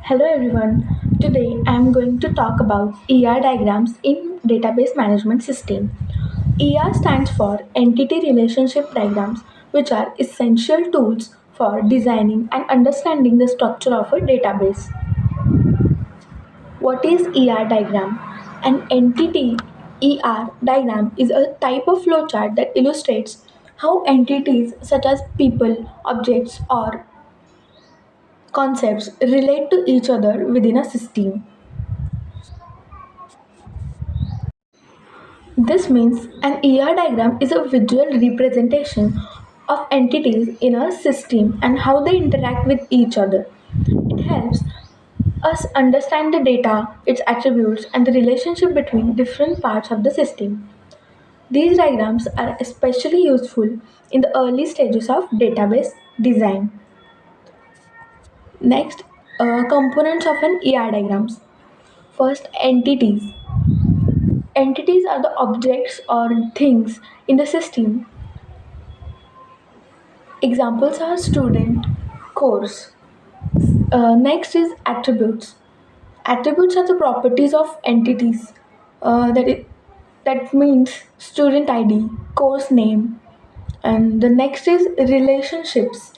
Hello everyone. Today I am going to talk about ER diagrams in database management system. ER stands for Entity Relationship Diagrams, which are essential tools for designing and understanding the structure of a database. What is ER diagram? An entity ER diagram is a type of flowchart that illustrates how entities such as people, objects, or concepts relate to each other within a system. This means an ER diagram is a visual representation of entities in a system and how they interact with each other. It helps us understand the data, its attributes, and the relationship between different parts of the system. These diagrams are especially useful in the early stages of database design. Next, components of an ER diagrams. First, entities. Entities are the objects or things in the system. Examples are student, course. Next is attributes. Attributes are the properties of entities. That means student ID, course name. And the next is relationships,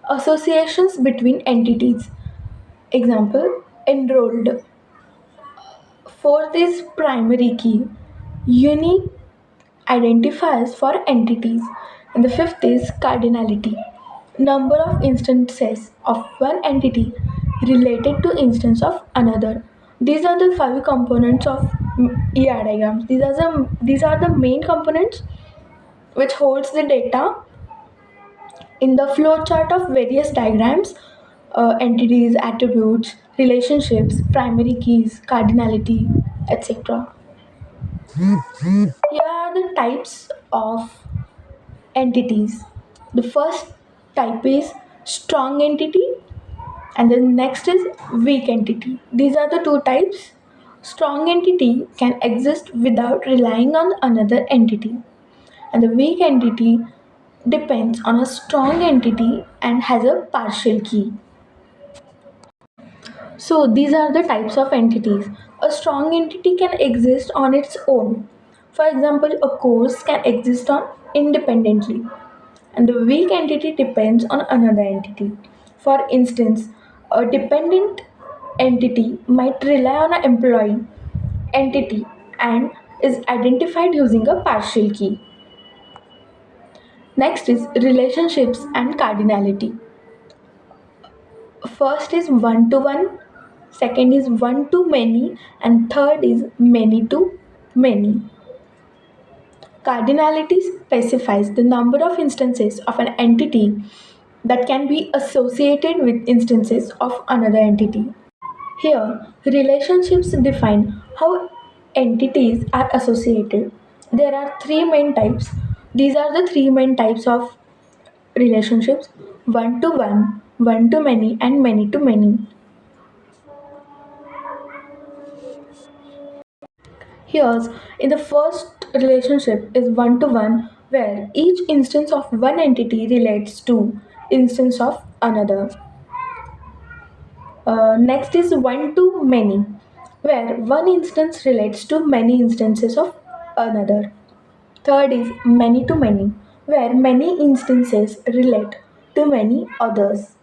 associations between entities. Example, enrolled. Fourth is primary key, unique identifiers for entities. And the fifth is cardinality, number of instances of one entity related to instance of another. These are the five components of ER diagrams. These are the main components which holds the data in the flowchart of various diagrams, entities, attributes, relationships, primary keys, cardinality, etc. Here are the types of entities. The first type is strong entity, and the next is weak entity. These are the two types. Strong entity can exist without relying on another entity, and the weak entity depends on a strong entity and has a partial key. So, these are the types of entities. A strong entity can exist on its own. For example, a course can exist on independently, and the weak entity depends on another entity. For instance, a dependent entity might rely on an employee entity and is identified using a partial key. Next is relationships and cardinality. First is one to one, second is one to many, and third is many to many. Cardinality specifies the number of instances of an entity that can be associated with instances of another entity. Here, relationships define how entities are associated. There are three main types. These are the three main types of relationships: one to many, and many to many. Here's in the first relationship is one to one, where each instance of one entity relates to instance of another. Next is one to many, where one instance relates to many instances of another. Third is many to many, where many instances relate to many others.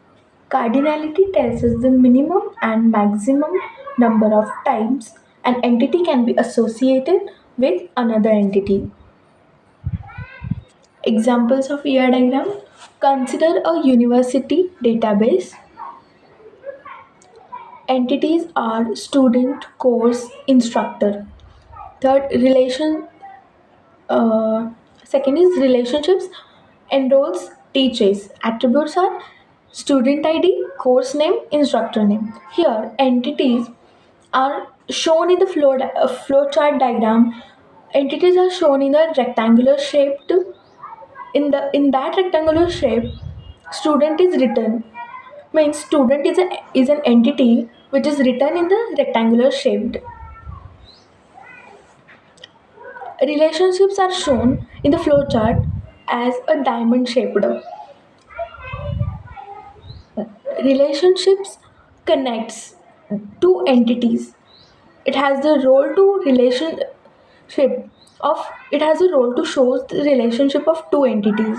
Cardinality tells us the minimum and maximum number of times an entity can be associated with another entity. Examples of ER diagram: consider a university database. Entities are student, course, instructor. Third, uh, second is relationships, enrolls, teaches. Attributes are student ID, course name, instructor name. Here, entities are shown in the flowchart diagram. Entities are shown in a rectangular shaped. In that rectangular shape, student is written. Means student is an entity which is written in the rectangular shaped. Relationships are shown in the flowchart as a diamond shaped. Relationships connects. two entities. It has the role to relationship of it has a role to show the relationship of two entities.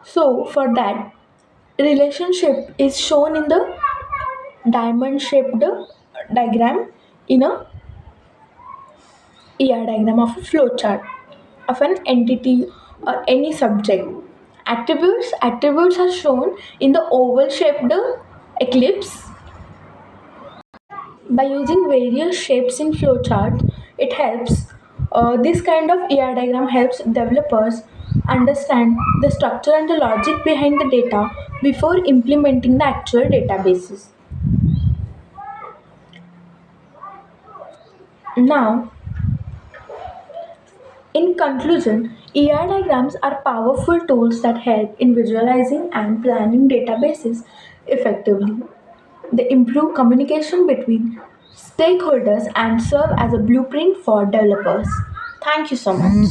So for that, relationship is shown in the diamond shaped diagram in a ER diagram of a flowchart of an entity or any subject. Attributes are shown in the oval shaped ellipse. By using various shapes in flowchart, it helps. This kind of ER diagram helps developers understand the structure and the logic behind the data before implementing the actual databases. Now, in conclusion, ER diagrams are powerful tools that help in visualizing and planning databases effectively. They improve communication between stakeholders and serve as a blueprint for developers. Thank you so much.